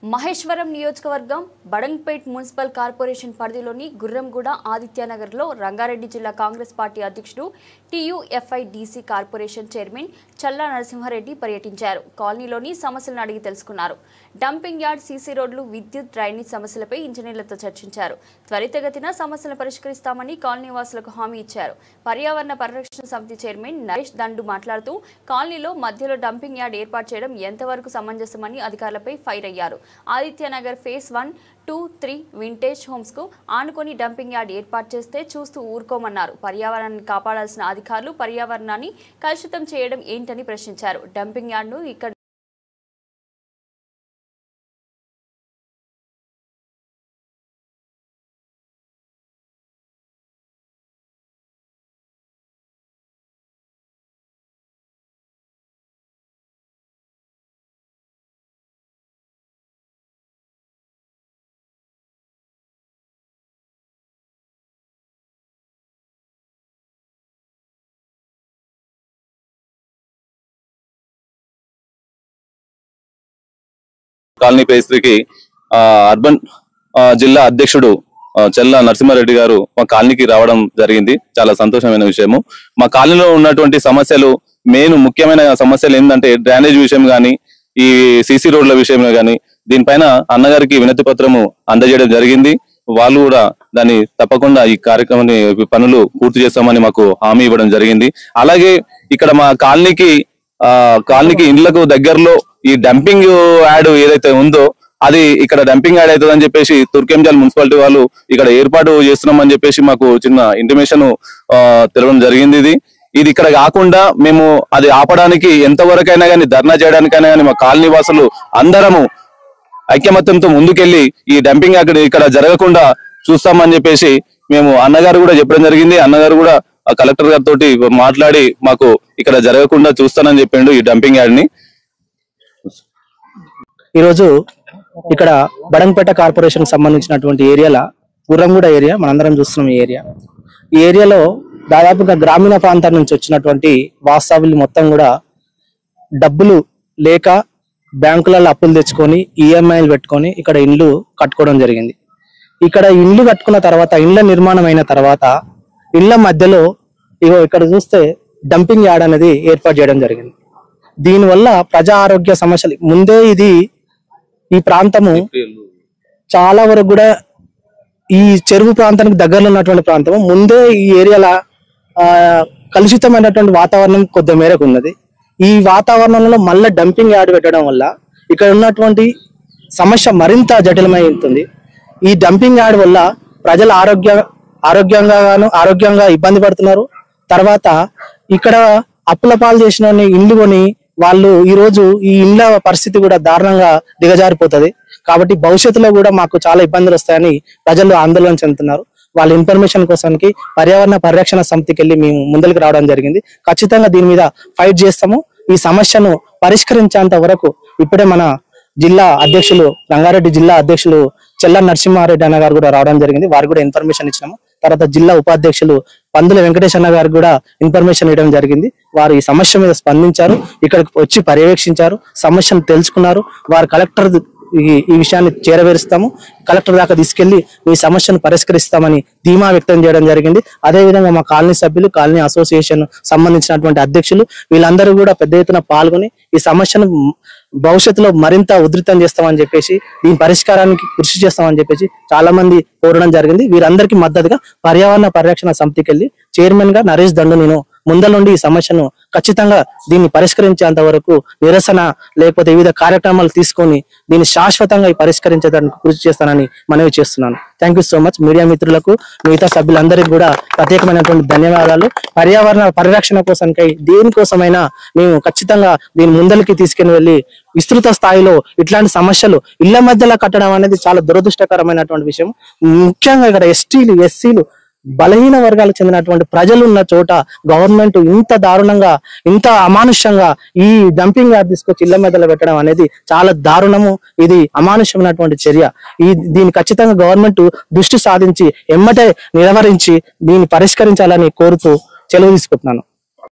మహేశ్వరం నియోజకవర్గం Badangpet municipal corporation పరిధిలోని గుర్రంగూడ ఆదిత్యనగర్లో రంగారెడ్డి జిల్లా కాంగ్రెస్ పార్టీ అధ్యక్షుడు టీయూఎఫ్ఐడిసి కార్పొరేషన్ చైర్మన్ చల్లా నరసింహారెడ్డి పర్యటించారు. కాలనీలోని సమస్యలను అడిగి తెలుసుకున్నారు. డంపింగ్ యార్డ్, సీసీ రోడ్లు, విద్యుత్, డ్రైనేజ్ సమస్యలపై ఇంజనీర్లతో చర్చించారు. త్వరితగతిన సమస్యలను పరిష్కరిస్తామని కాలనీ వాసులకు హామీ ఇచ్చారు. పర్యావరణ పరిరక్షణ సమితి చైర్మన్ నరేష్ దండు మాట్లాడుతూ కాలనీలో మధ్యలో డంపింగ్ యార్డ్ ఏర్పాటు చేయడం ఎంతవరకు సమంజసమని అధికారులపై ఫైర్ అయ్యారు. ఆదిత్యనగర్ ఫేజ్ 1, 2, 3 వింటేజ్ హోమ్స్ కు ఆనుకొని డంపింగ్ యార్డ్ ఏర్పాటు చేస్తే చూస్తూ ఊరుకోమన్నారు. పర్యావరణాన్ని కాపాడాల్సిన అధికారులు పర్యావరణాన్ని కలుషితం చేయడం ఏంటని ప్రశ్నించారు. డంపింగ్ యార్డ్ ను ఇక్కడ కాలనీ పేస్త్రికి అర్బన్ జిల్లా అధ్యక్షుడు చల్లా నరసింహారెడ్డి గారు మా కాలనీకి రావడం జరిగింది. చాలా సంతోషమైన విషయము. మా కాలనీలో ఉన్నటువంటి సమస్యలు, ముఖ్యమైన సమస్యలు ఏంటంటే డ్రైనేజ్ విషయం కానీ, ఈ సీసీ రోడ్ల విషయంలో కానీ, దీనిపైన అన్నగారికి వినతి పత్రము అందజేయడం జరిగింది. వాళ్ళు కూడా దాన్ని తప్పకుండా ఈ కార్యక్రమాన్ని పనులు పూర్తి చేస్తామని మాకు హామీ ఇవ్వడం జరిగింది. అలాగే ఇక్కడ మా కాలనీకి ఇండ్లకు దగ్గరలో ఈ డంపింగ్ యార్డ్ ఏదైతే ఉందో అది ఇక్కడ డంపింగ్ యార్డ్ అవుతుందని చెప్పేసి తుర్కెంజాల్ మున్సిపాలిటీ వాళ్ళు ఇక్కడ ఏర్పాటు చేస్తున్నామని చెప్పేసి మాకు చిన్న ఇంటిమేషన్ తెలవడం జరిగింది. ఇది ఇక్కడ కాకుండా మేము అది ఆపడానికి ఎంతవరకైనా కానీ, ధర్నా చేయడానికైనా కానీ మా కాలనీ వాసులు అందరము ఐక్యమత్యంతో ముందుకెళ్లి ఈ డంపింగ్ యార్డ్ ఇక్కడ జరగకుండా చూస్తామని చెప్పేసి మేము అన్నగారు కూడా చెప్పడం జరిగింది. అన్నగారు కూడా కలెక్టర్ గారితో మాట్లాడి మాకు ఇక్కడ జరగకుండా చూస్తానని చెప్పిండు ఈ డంపింగ్ యార్డ్ ని. ఈరోజు ఇక్కడ బడంగ్పేట కార్పొరేషన్ సంబంధించినటువంటి ఏరియాలో గుర్రంగూడ ఏరియా మనందరం చూస్తున్నాం. ఈ ఏరియాలో దాదాపుగా గ్రామీణ ప్రాంతాల నుంచి వచ్చినటువంటి వాస్తవ్యులు మొత్తం కూడా డబ్బులు లేక బ్యాంకులలో అప్పులు తెచ్చుకొని ఈఎంఐలు పెట్టుకొని ఇక్కడ ఇండ్లు కట్టుకోవడం జరిగింది. ఇక్కడ ఇండ్లు కట్టుకున్న తర్వాత, ఇండ్ల నిర్మాణం అయిన తర్వాత ఇళ్ల మధ్యలో ఇక్కడ చూస్తే డంపింగ్ యార్డ్ అనేది ఏర్పాటు చేయడం జరిగింది. దీనివల్ల ప్రజా ఆరోగ్య సమస్యలు ముందే ఈ ప్రాంతము చాలా వరకు కూడా ఈ చెరువు ప్రాంతానికి దగ్గరలో ఉన్నటువంటి ప్రాంతము ముందే ఈ ఏరియాలో కలుషితమైనటువంటి వాతావరణం కొద్ది మేరకు ఉన్నది. ఈ వాతావరణంలో మళ్ళీ డంపింగ్ యార్డ్ పెట్టడం వల్ల ఇక్కడ ఉన్నటువంటి సమస్య మరింత జటిలమైంది. ఈ డంపింగ్ యార్డ్ వల్ల ప్రజలు ఆరోగ్యంగా ఇబ్బంది పడుతున్నారు. తర్వాత ఇక్కడ అప్పుల పాలు చేసిన ఇండ్లు కొని వాళ్ళు ఈ రోజు ఈ ఇండ్ల పరిస్థితి కూడా దారుణంగా దిగజారిపోతుంది. కాబట్టి భవిష్యత్తులో కూడా మాకు చాలా ఇబ్బందులు వస్తాయని ప్రజలు ఆందోళన చెందుతున్నారు. వాళ్ళ ఇన్ఫర్మేషన్ కోసానికి పర్యావరణ పరిరక్షణ సమితికి వెళ్ళి మేము ముందరికి రావడం జరిగింది. ఖచ్చితంగా దీని మీద ఫైట్ చేస్తాము. ఈ సమస్యను పరిష్కరించేంత వరకు ఇప్పుడే మన జిల్లా అధ్యక్షులు, రంగారెడ్డి జిల్లా అధ్యక్షులు చల్లా నరసింహారెడ్డి అన్న గారు కూడా రావడం జరిగింది. వారికి కూడా ఇన్ఫర్మేషన్ ఇచ్చినాము. తర్వాత జిల్లా ఉపాధ్యక్షులు పందుల వెంకటేష్ అన్న గారు కూడా ఇన్ఫర్మేషన్ ఇవ్వడం జరిగింది. వారు ఈ సమస్య మీద స్పందించారు, ఇక్కడికి వచ్చి పర్యవేక్షించారు, సమస్యను తెలుసుకున్నారు. వారు కలెక్టర్ ఈ విషయాన్ని చేరవేరుస్తాము, కలెక్టర్ దాకా తీసుకెళ్లి మీ సమస్యను పరిష్కరిస్తామని ధీమా వ్యక్తం చేయడం జరిగింది. అదేవిధంగా మా కాలనీ సభ్యులు, కాలనీ అసోసియేషన్ సంబంధించినటువంటి అధ్యక్షులు వీళ్ళందరూ కూడా పెద్ద ఎత్తున పాల్గొని ఈ సమస్యను భవిష్యత్తులో మరింత ఉధృతం చేస్తామని చెప్పేసి, దీని పరిష్కారానికి కృషి చేస్తామని చెప్పేసి చాలా మంది కోరడం జరిగింది. వీరందరికీ మద్దతుగా పర్యావరణ పరిరక్షణ సమితికి వెళ్ళి చైర్మన్ గా నరేష్ దండు నేను ముందలుండి ఈ సమస్యను ఖచ్చితంగా దీన్ని పరిష్కరించేంత వరకు నిరసన లేకపోతే వివిధ కార్యక్రమాలు తీసుకొని దీన్ని శాశ్వతంగా పరిష్కరించేదానికి కృషి చేస్తానని మనవి చేస్తున్నాను. Thank you so much. Media మిత్రులకు, మిగతా సభ్యులందరికీ కూడా ప్రత్యేకమైనటువంటి ధన్యవాదాలు. పర్యావరణ పరిరక్షణ కోసానికై దేనికోసమైనా మేము ఖచ్చితంగా దీని ముందరికి తీసుకుని వెళ్ళి విస్తృత స్థాయిలో ఇట్లాంటి సమస్యలు ఇళ్ల మధ్యలో కట్టడం అనేది చాలా దురదృష్టకరమైనటువంటి విషయం. ముఖ్యంగా ఇక్కడ ఎస్టీలు, ఎస్సీలు, బలహీన వర్గాలకు చెందినటువంటి ప్రజలు ఉన్న చోట గవర్నమెంట్ ఇంత దారుణంగా, ఇంత అమానుష్యంగా ఈ డంపింగ్ యార్డ్ తీసుకొచ్చి ఇళ్ల మధ్యలో పెట్టడం అనేది చాలా దారుణము. ఇది అమానుష్యమైనటువంటి చర్య. దీన్ని ఖచ్చితంగా గవర్నమెంట్ దృష్టి సాధించి ఎమ్మటే నిలవరించి దీన్ని పరిష్కరించాలని కోరుతూ సెలవు తీసుకుంటున్నాను.